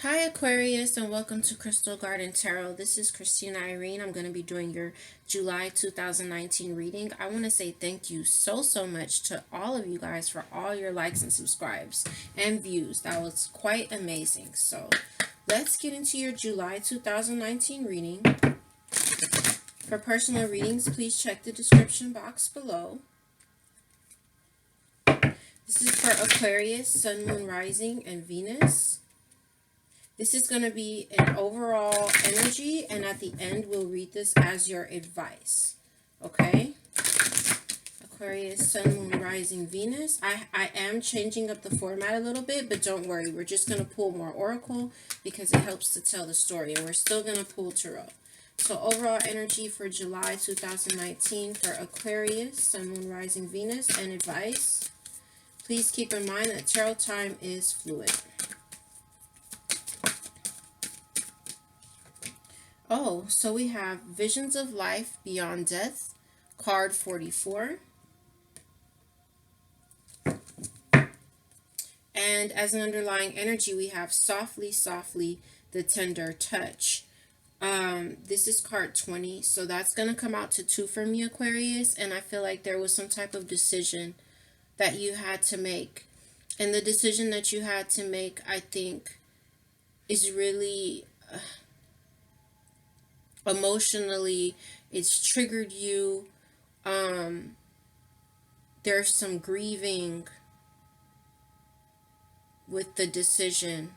Hi Aquarius, and welcome to Crystal Garden Tarot. This is Christina Irene. I'm going to be doing your July 2019 reading. I want to say thank you so much to all of you guys for all your likes and subscribes and views. That was quite amazing. So let's get into your July 2019 reading. For personal readings, please check the description box below. This is for Aquarius, Sun, Moon, Rising, and Venus. This is going to be an overall energy, and at the end, we'll read this as your advice. Okay? Aquarius, Sun, Moon, Rising, Venus. I am changing up the format a little bit, but don't worry. We're just going to pull more Oracle because it helps to tell the story, and we're still going to pull Tarot. So overall energy for July 2019 for Aquarius, Sun, Moon, Rising, Venus, and advice. Please keep in mind that tarot time is fluid. Oh, so we have Visions of Life Beyond Death, card 44. And as an underlying energy, we have Softly, Softly, the Tender Touch. This is card 20, so that's going to come out to 2 for me, Aquarius, and I feel like there was some type of decision that you had to make. And the decision that you had to make, I think, is really... emotionally, it's triggered you. There's some grieving with the decision.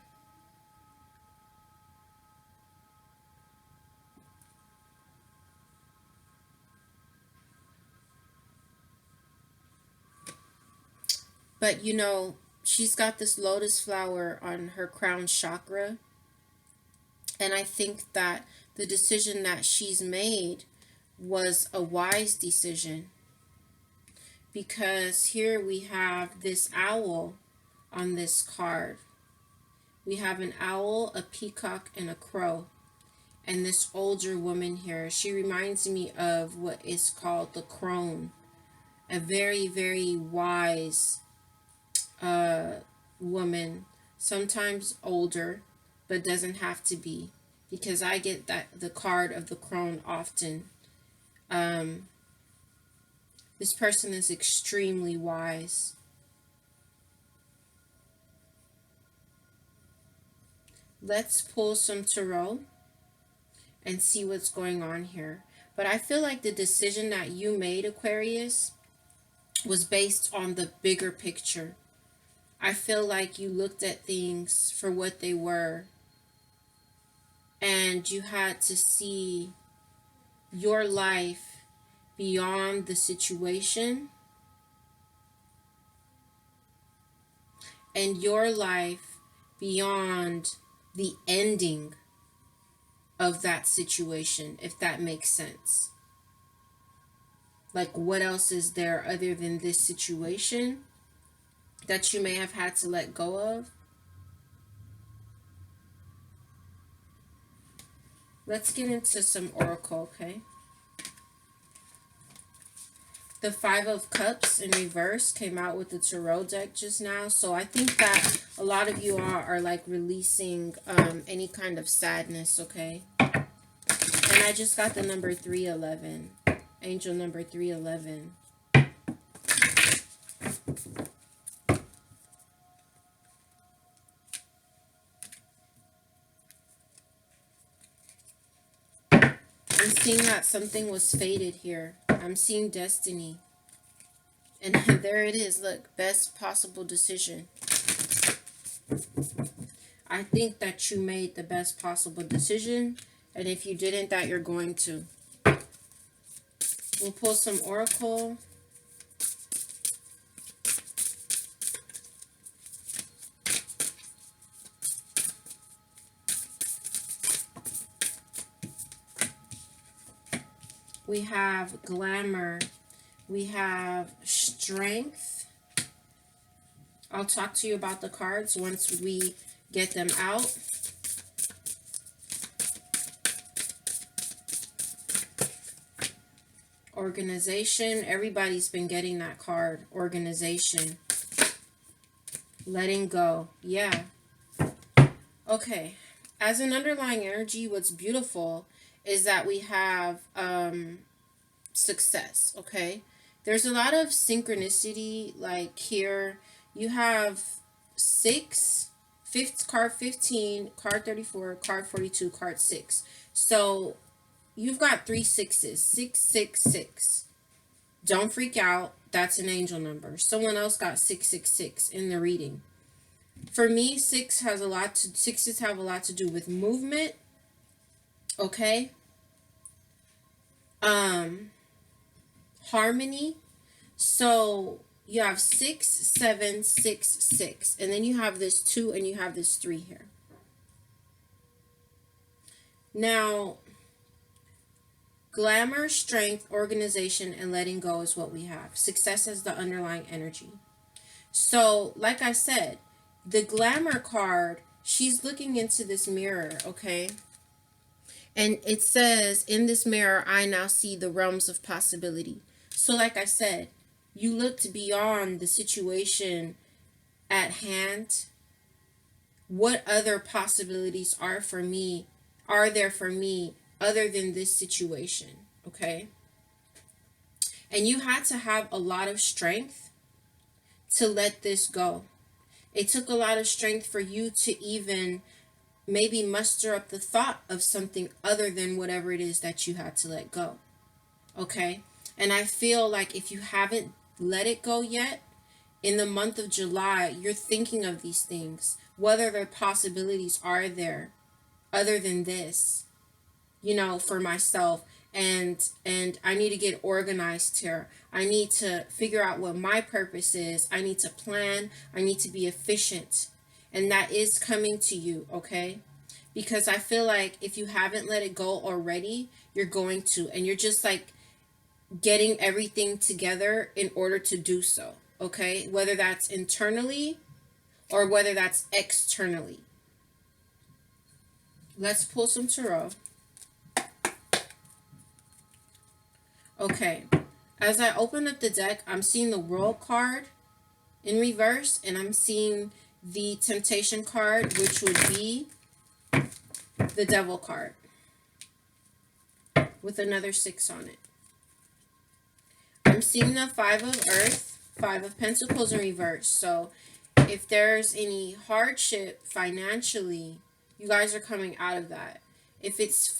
But you know, she's got this lotus flower on her crown chakra. And I think that the decision that she's made was a wise decision. Because here we have this owl on this card. We have an owl, a peacock, and a crow. And this older woman here, she reminds me of what is called the crone. A very wise woman. Sometimes older, but doesn't have to be, because I get that the card of the crone often. This person is extremely wise. Let's pull some tarot and see what's going on here. But I feel like the decision that you made, Aquarius, was based on the bigger picture. I feel like you looked at things for what they were, and you had to see your life beyond the situation and your life beyond the ending of that situation, if that makes sense. Like, what else is there other than this situation that you may have had to let go of? Let's get into some oracle, okay? The Five of Cups in reverse came out with the tarot deck just now. So I think that a lot of you are like releasing any kind of sadness, okay? And I just got the number 311. Angel number 311. I'm seeing that something was fated here. I'm seeing destiny. And there it is. Look, best possible decision. I think that you made the best possible decision. And if you didn't, that you're going to. We'll pull some oracle. We have glamour. We have strength. I'll talk to you about the cards once we get them out. Organization. Everybody's been getting that card. Organization. Letting go. Yeah. Okay. As an underlying energy, what's beautiful is that we have success, okay? There's a lot of synchronicity, like here you have six, fifth, card 15, card 34, card 42, card 6. So you've got three sixes, 666. Don't freak out. That's an angel number. Someone else got 666 in the reading. For me, sixes have a lot to do with movement, okay? Harmony. So you have 6, 7, 6, 6, and then you have this 2 and you have this 3 here. Now, glamour, strength, organization, and letting go is what we have. Success is the underlying energy. So, like I said, the glamour card, she's looking into this mirror, okay? And it says, in this mirror, I now see the realms of possibility. So, like I said, you looked beyond the situation at hand. What other possibilities are there for me other than this situation, okay? And you had to have a lot of strength to let this go. It took a lot of strength for you to even maybe muster up the thought of something other than whatever it is that you had to let go, okay? And I feel like if you haven't let it go yet, in the month of July, you're thinking of these things, whether their possibilities are there other than this, for myself. And I need to get organized here. I need to figure out what my purpose is. I need to plan. I need to be efficient. And that is coming to you, okay? Because I feel like if you haven't let it go already, you're going to. And you're just like getting everything together in order to do so, okay? Whether that's internally or whether that's externally. Let's pull some tarot. Okay. As I open up the deck, I'm seeing the World card in reverse, and I'm seeing the Temptation card, which would be the Devil card with another 6 on it. I'm seeing the 5 of Earth, 5 of Pentacles in reverse. So if there's any hardship financially, you guys are coming out of that. If it's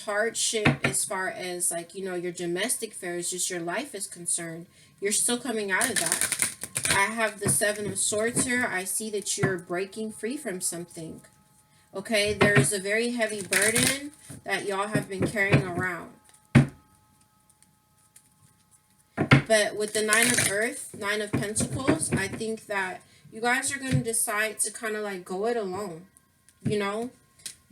hardship as far as like, your domestic affairs, just your life is concerned, you're still coming out of that. I have the 7 of Swords here. I see that you're breaking free from something. Okay, there's a very heavy burden that y'all have been carrying around. But with the 9 of Earth, 9 of Pentacles, I think that you guys are going to decide to kind of like go it alone,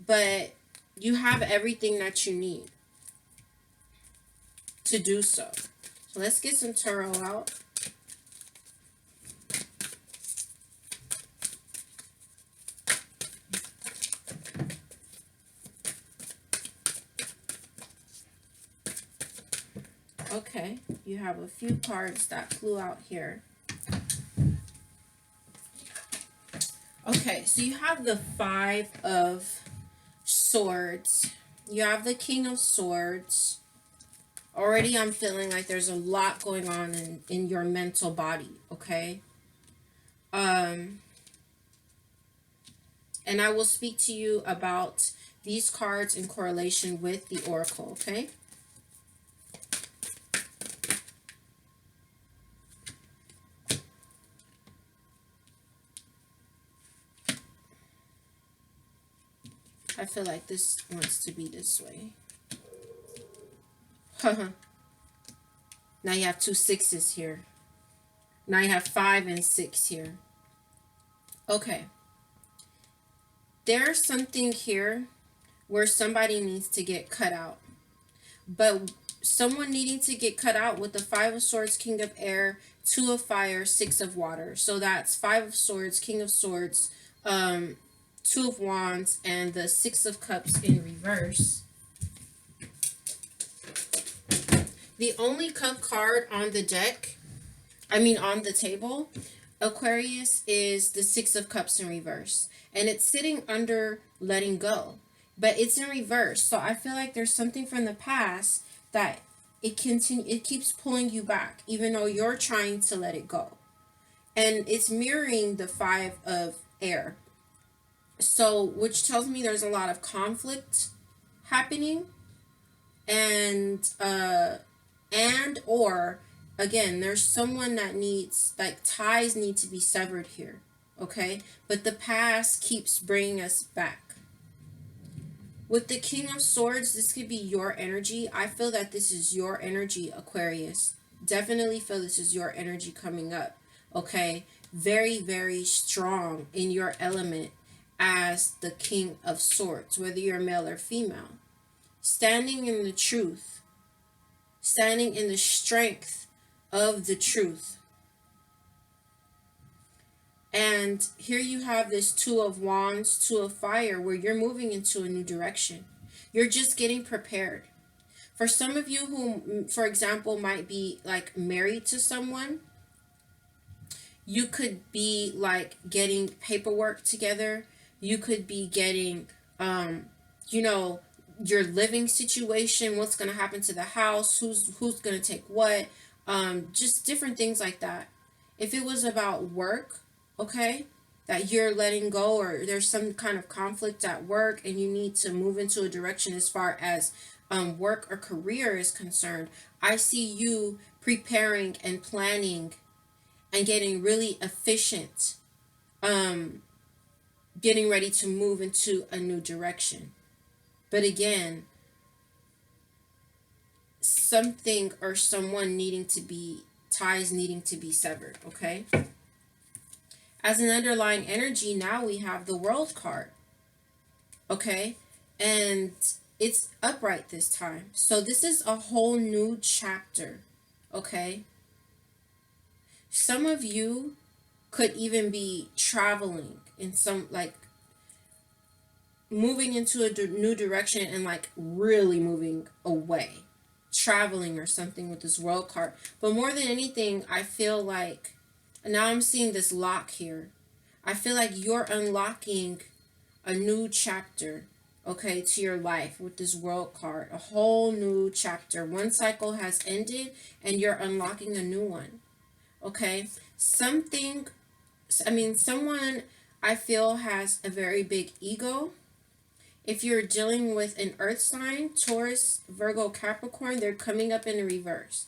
But you have everything that you need to do so. So let's get some tarot out. Okay, you have a few cards that flew out here. Okay, so you have the 5 of Swords. You have the King of Swords. Already I'm feeling like there's a lot going on in your mental body, okay? And I will speak to you about these cards in correlation with the Oracle, okay? I feel like this wants to be this way. Now you have 2 6s here. Now you have 5 and 6 here. Okay. There's something here where somebody needs to get cut out. But someone needing to get cut out with the 5 of Swords, King of Air, 2 of Fire, 6 of Water. So that's 5 of Swords, King of Swords, 2 of Wands, and the 6 of Cups in reverse. The only cup card on the deck, on the table, Aquarius is the Six of Cups in reverse, and it's sitting under letting go, but it's in reverse. So I feel like there's something from the past that it keeps pulling you back, even though you're trying to let it go. And it's mirroring the Five of Air. So, which tells me there's a lot of conflict happening, and or again, there's someone that needs, like, ties need to be severed here. Okay, but the past keeps bringing us back. With the King of Swords, this could be your energy. I feel that this is your energy, Aquarius. Definitely feel this is your energy coming up. Okay, very, very strong in your element as the King of Swords, whether you're male or female. Standing in the truth, standing in the strength of the truth. And here you have this Two of Wands, Two of Fire, where you're moving into a new direction. You're just getting prepared. For some of you who, for example, might be like married to someone, you could be like getting paperwork together. You could be getting, you know, your living situation, what's going to happen to the house, who's going to take what, just different things like that. If it was about work, okay, that you're letting go, or there's some kind of conflict at work and you need to move into a direction as far as work or career is concerned, I see you preparing and planning and getting really efficient, getting ready to move into a new direction. But again, something or someone needing to be, ties needing to be severed, okay? As an underlying energy, now we have the World card, okay? And it's upright this time. So this is a whole new chapter, okay? Some of you could even be traveling in some, like, moving into a new direction and like really moving away, traveling or something with this World card. But more than anything, I feel like, now I'm seeing this lock here. I feel like you're unlocking a new chapter, okay, to your life with this World card. A whole new chapter. One cycle has ended and you're unlocking a new one, okay? Someone, I feel, has a very big ego. If you're dealing with an earth sign, Taurus, Virgo, Capricorn, they're coming up in a reverse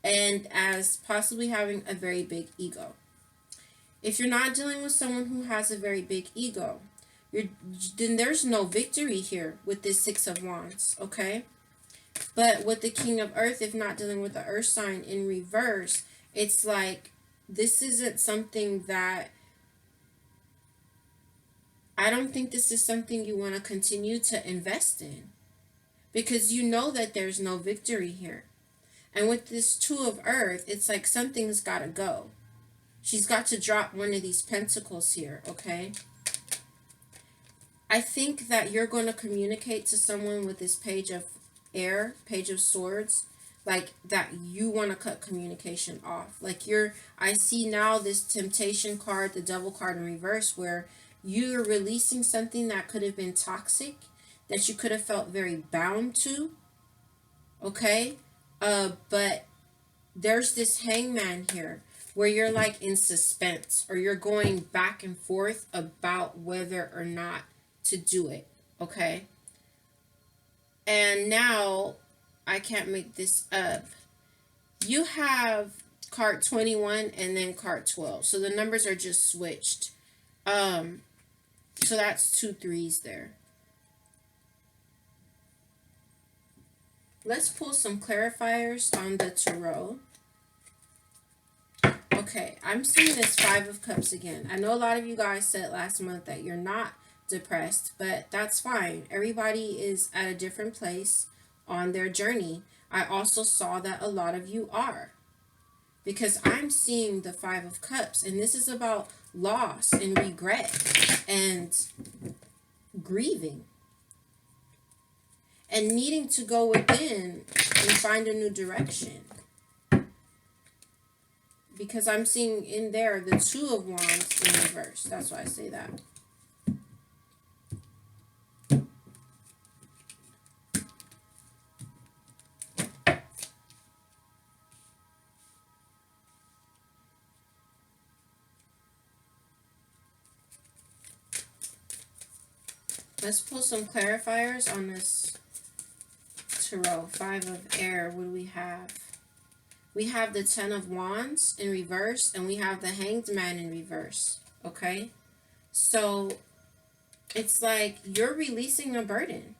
and as possibly having a very big ego. If you're not dealing with someone who has a very big ego, then there's no victory here with this Six of Wands, okay? But with the King of Earth, if not dealing with the earth sign in reverse, it's like this isn't something that, I don't think this is something you want to continue to invest in, because you know that there's no victory here. And with this Two of Earth, it's like something's got to go. She's got to drop one of these pentacles here, okay? I think that you're going to communicate to someone with this Page of Air, Page of Swords, like that you want to cut communication off. Like I see now this Temptation card, the Devil card in reverse, where you're releasing something that could have been toxic, that you could have felt very bound to, okay? But there's this Hangman here where you're like in suspense, or you're going back and forth about whether or not to do it, okay? And now, I can't make this up, you have card 21 and then card 12. So the numbers are just switched. So that's 2 3s there. Let's pull some clarifiers on the tarot. Okay, I'm seeing this Five of Cups again. I know a lot of you guys said last month that you're not depressed, but that's fine. Everybody is at a different place on their journey. I also saw that a lot of you are, because I'm seeing the Five of Cups, and this is about loss and regret and grieving and needing to go within and find a new direction. because I'm seeing in there the Two of Wands in reverse. That's why I say that. Let's pull some clarifiers on this tarot. Five of Air. What do we have? We have the Ten of Wands in reverse, and we have the Hanged Man in reverse. Okay? So it's like you're releasing a burden.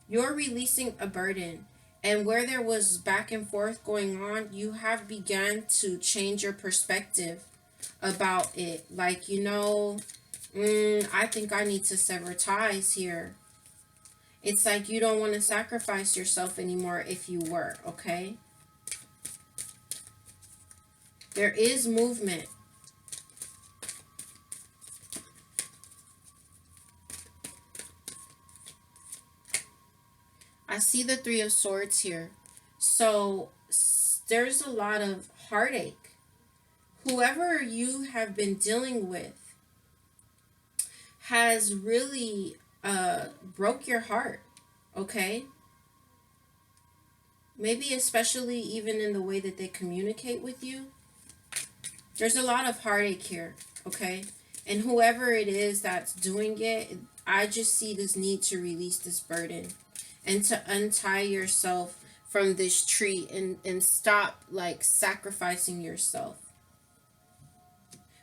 You're releasing a burden. And where there was back and forth going on, you have begun to change your perspective about it. Like, you know, I think I need to sever ties here. It's like you don't want to sacrifice yourself anymore if you were, okay? There is movement. I see the Three of Swords here. So there's a lot of heartache. Whoever you have been dealing with has really broke your heart, okay? Maybe especially even in the way that they communicate with you. There's a lot of heartache here, okay? And whoever it is that's doing it, I just see this need to release this burden and to untie yourself from this tree and stop like sacrificing yourself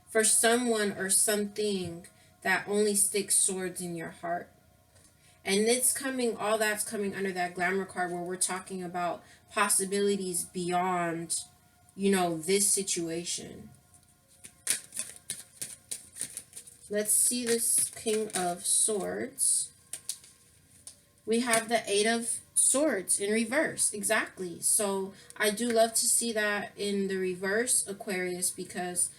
for someone or something that only sticks swords in your heart. And it's coming, all that's coming under that glamour card where we're talking about possibilities beyond, you know, this situation. Let's see this King of Swords. We have the Eight of Swords in reverse. Exactly. So I do love to see that in the reverse, Aquarius, because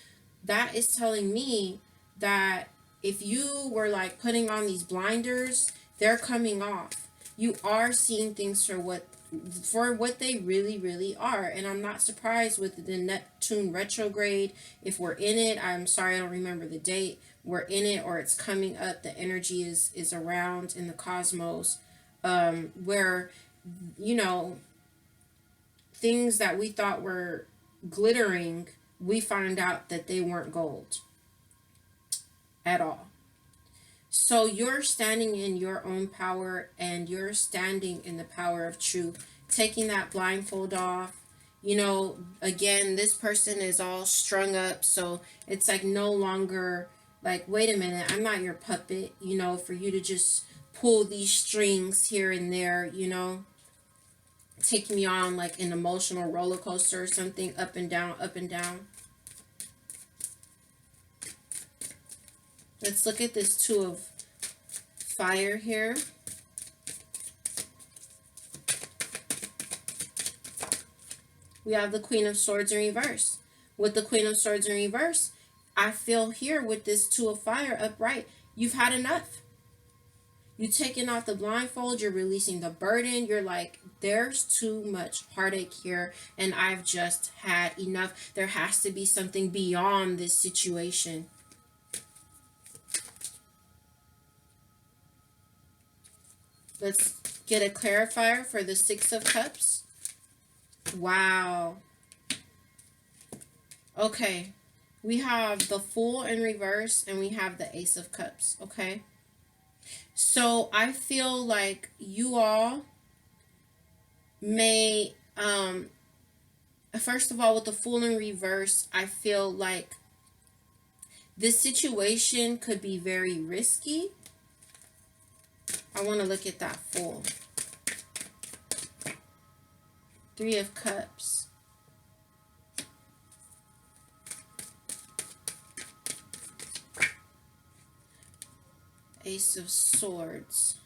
that is telling me that if you were like putting on these blinders, they're coming off. You are seeing things for what they really, really are. And I'm not surprised with the Neptune retrograde. If we're in it, I'm sorry, I don't remember the date. We're in it or it's coming up. The energy is around in the cosmos, where, you know, things that we thought were glittering, we find out that they weren't gold at all. So you're standing in your own power, and you're standing in the power of truth, taking that blindfold off. You know, again, this person is all strung up, so it's like no longer like, wait a minute, I'm not your puppet, you know, for you to just pull these strings here and there, you know, take me on like an emotional roller coaster or something, up and down, up and down. Let's look at this Two of Fire here. We have the Queen of Swords in reverse. With the Queen of Swords in reverse, I feel here with this Two of Fire upright, you've had enough. You've taken off the blindfold, you're releasing the burden, you're like, there's too much heartache here, and I've just had enough. There has to be something beyond this situation. Let's get a clarifier for the Six of Cups. Wow. Okay. We have the Fool in reverse, and we have the Ace of Cups, okay? So I feel like you all may, first of all, with the Fool in reverse, I feel like this situation could be very risky. I want to look at that Fool. Three of Cups. Ace of Swords.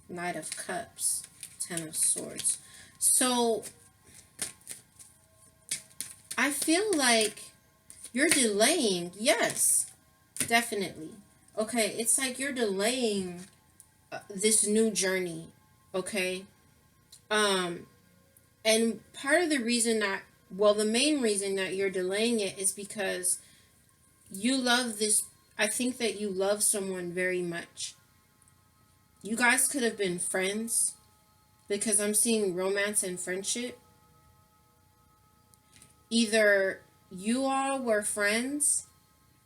Knight of Cups. Ten of Swords. So I feel like you're delaying. Yes, definitely. Okay, it's like you're delaying this new journey, okay? And part of the reason that, well, the main reason that you're delaying it is because you love this. I think that you love someone very much. You guys could have been friends because I'm seeing romance and friendship. Either you all were friends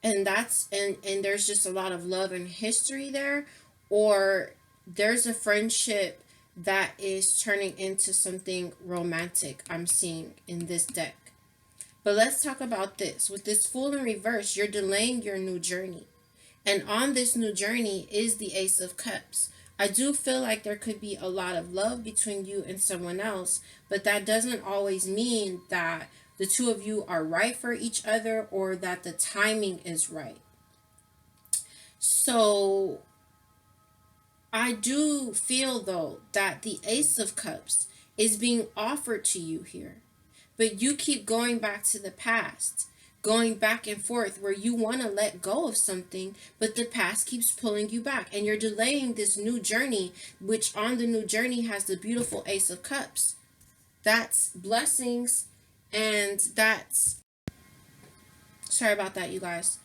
and and there's just a lot of love and history there, or there's a friendship that is turning into something romantic I'm seeing in this deck. But let's talk about this. With this Fool in reverse, you're delaying your new journey. And on this new journey is the Ace of Cups. I do feel like there could be a lot of love between you and someone else, but that doesn't always mean that the two of you are right for each other or that the timing is right. So I do feel, though, that the Ace of Cups is being offered to you here. But you keep going back to the past, going back and forth where you want to let go of something, but the past keeps pulling you back. And you're delaying this new journey, which on the new journey has the beautiful Ace of Cups. That's blessings, and that's, sorry about that, you guys.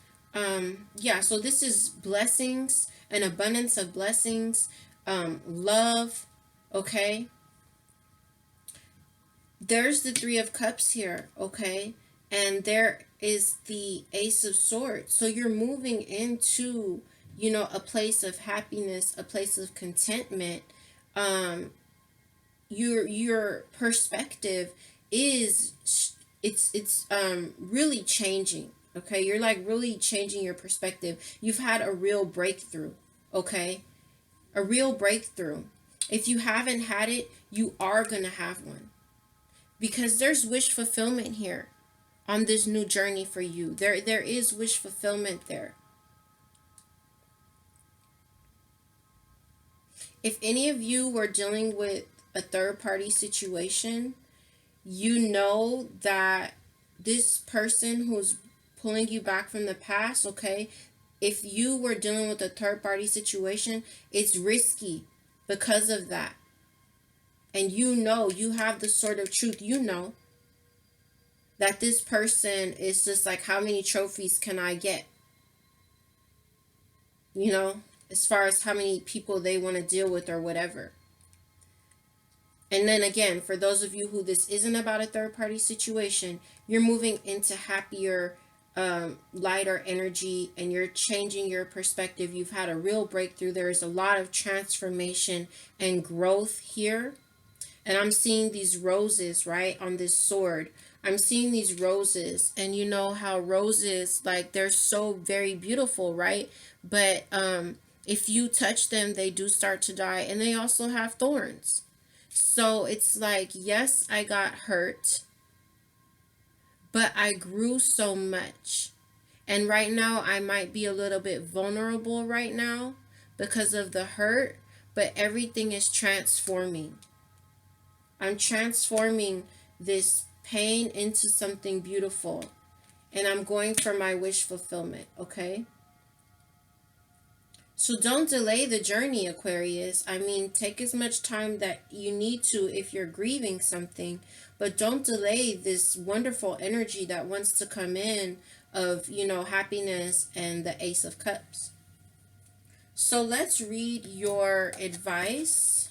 Yeah, so this is blessings, an abundance of blessings, love, okay? There's the Three of Cups here, okay? And there is the Ace of Swords. So you're moving into, a place of happiness, a place of contentment. Um, your perspective is, it's really changing. Okay, you're like really changing your perspective. You've had a real breakthrough. Okay, a real breakthrough. If you haven't had it, you are gonna have one, because there's wish fulfillment here on this new journey for you. There is wish fulfillment there. If any of you were dealing with a third party situation, you know that this person who's pulling you back from the past, okay, if you were dealing with a third party situation, it's risky because of that. And you have the sort of truth, that this person is just like, how many trophies can I get? You know, as far as how many people they want to deal with or whatever. And then again, for those of you who this isn't about a third party situation, you're moving into happier, lighter energy, and you're changing your perspective. You've had a real breakthrough. There is a lot of transformation and growth here. And I'm seeing these roses, right, on this sword. I'm seeing these roses, and you know how roses, like, they're so very beautiful, right? But if you touch them, they do start to die, and they also have thorns. So it's like, yes, I got hurt, but I grew so much. And right now, I might be a little bit vulnerable right now because of the hurt, but everything is transforming. I'm transforming this pain into something beautiful. And I'm going for my wish fulfillment, okay? So don't delay the journey, Aquarius. I mean, take as much time that you need to if you're grieving something, but don't delay this wonderful energy that wants to come in of, happiness and the Ace of Cups. So let's read your advice.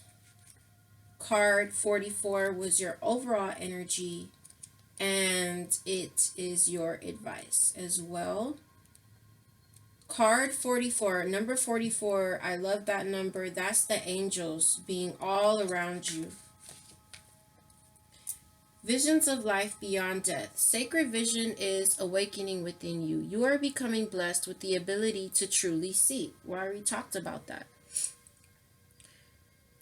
Card 44 was your overall energy, and it is your advice as well. Card 44, number 44, I love that number. That's the angels being all around you. Visions of life beyond death. Sacred vision is awakening within you. You are becoming blessed with the ability to truly see. We already talked about that.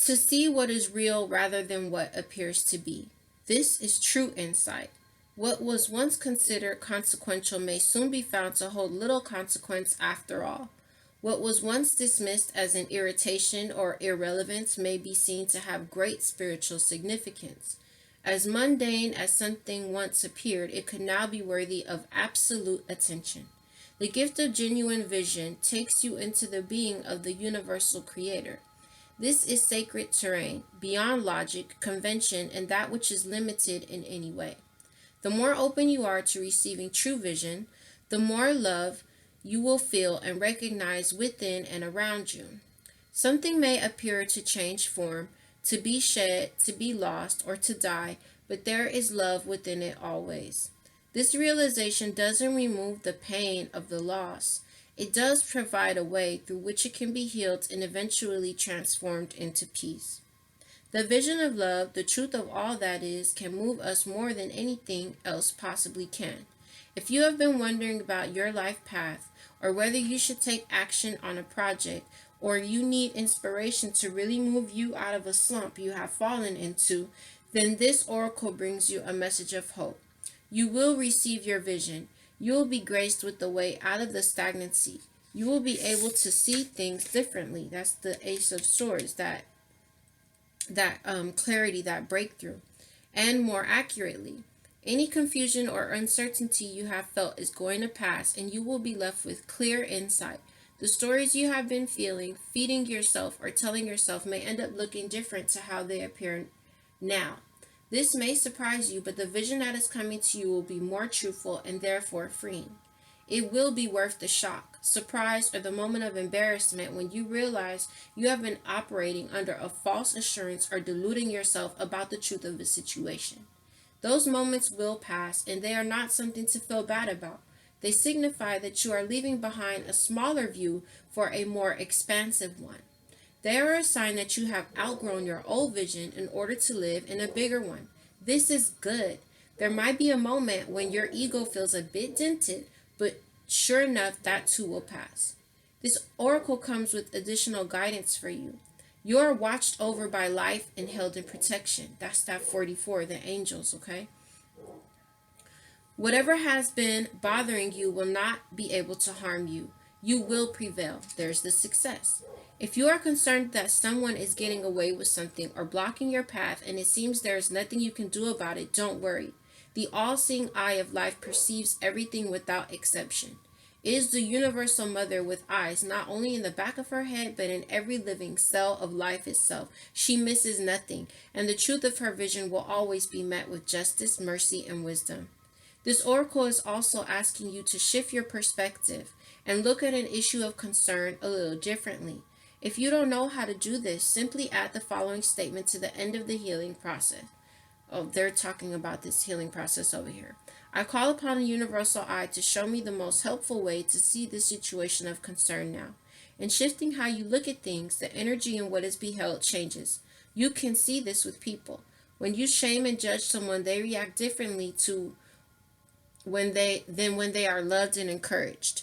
To see what is real rather than what appears to be. This is true insight. What was once considered consequential may soon be found to hold little consequence after all. What was once dismissed as an irritation or irrelevance may be seen to have great spiritual significance. As mundane as something once appeared, it could now be worthy of absolute attention. The gift of genuine vision takes you into the being of the universal creator. This is sacred terrain, beyond logic, convention, and that which is limited in any way. The more open you are to receiving true vision, the more love you will feel and recognize within and around you. Something may appear to change form, to be shed, to be lost, or to die, but there is love within it always. This realization doesn't remove the pain of the loss. It does provide a way through which it can be healed and eventually transformed into peace. The vision of love, the truth of all that is, can move us more than anything else possibly can. If you have been wondering about your life path, or whether you should take action on a project, or you need inspiration to really move you out of a slump you have fallen into, then this oracle brings you a message of hope. You will receive your vision. You will be graced with the way out of the stagnancy. You will be able to see things differently. That's the Ace of Swords, that clarity, that breakthrough, and more accurately. Any confusion or uncertainty you have felt is going to pass, and you will be left with clear insight. The stories you have been feeding yourself, or telling yourself may end up looking different to how they appear now. This may surprise you, but the vision that is coming to you will be more truthful and therefore freeing. It will be worth the shock, surprise, or the moment of embarrassment when you realize you have been operating under a false assurance or deluding yourself about the truth of the situation. Those moments will pass, and they are not something to feel bad about. They signify that you are leaving behind a smaller view for a more expansive one. They are a sign that you have outgrown your old vision in order to live in a bigger one. This is good. There might be a moment when your ego feels a bit dented, but sure enough, that too will pass. This oracle comes with additional guidance for you. You are watched over by life and held in protection. That's that 44, the angels, okay? Whatever has been bothering you will not be able to harm you. You will prevail. There's the success. If you are concerned that someone is getting away with something or blocking your path and it seems there is nothing you can do about it, don't worry. The all-seeing eye of life perceives everything without exception. It is the universal mother with eyes not only in the back of her head but in every living cell of life itself. She misses nothing, and the truth of her vision will always be met with justice, mercy, and wisdom. This oracle is also asking you to shift your perspective and look at an issue of concern a little differently. If you don't know how to do this, simply add the following statement to the end of the healing process. Oh, they're talking about this healing process over here. I call upon a universal eye to show me the most helpful way to see this situation of concern now. In shifting how you look at things, the energy in what is beheld changes. You can see this with people. When you shame and judge someone, they react differently to when they are loved and encouraged.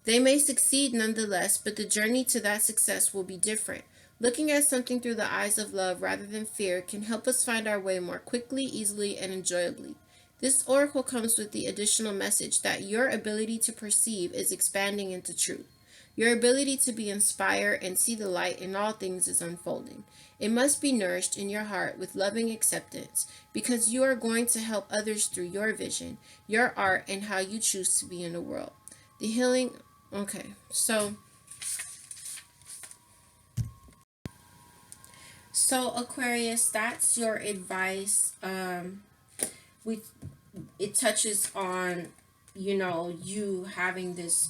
They may succeed nonetheless, but the journey to that success will be different. Looking at something through the eyes of love rather than fear can help us find our way more quickly, easily, and enjoyably. This oracle comes with the additional message that your ability to perceive is expanding into truth. Your ability to be inspired and see the light in all things is unfolding. It must be nourished in your heart with loving acceptance, because you are going to help others through your vision, your art, and how you choose to be in the world. The healing, okay, so Aquarius, that's your advice. We It touches on, you having this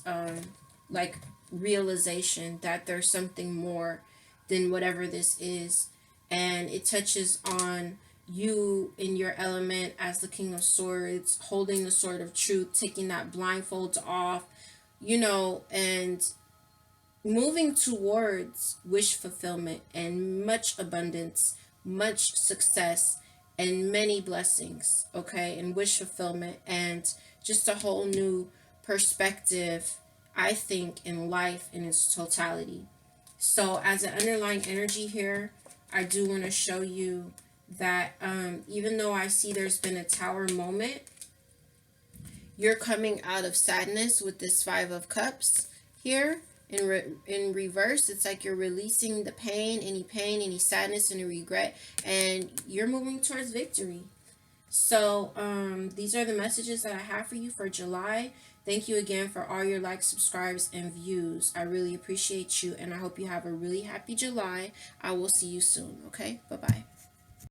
like realization that there's something more than whatever this is, and it touches on you in your element as the King of Swords, holding the sword of truth, taking that blindfold off, and moving towards wish fulfillment and much abundance, much success, and many blessings, okay, and wish fulfillment, and just a whole new perspective, I think, in life in its totality. So as an underlying energy here, I do want to show you that even though I see there's been a tower moment, you're coming out of sadness with this Five of Cups here. In reverse, it's like you're releasing the pain, any sadness, any regret, and you're moving towards victory. So these are the messages that I have for you for July. Thank you again for all your likes, subscribes, and views. I really appreciate you, and I hope you have a really happy July. I will see you soon. Okay, bye bye.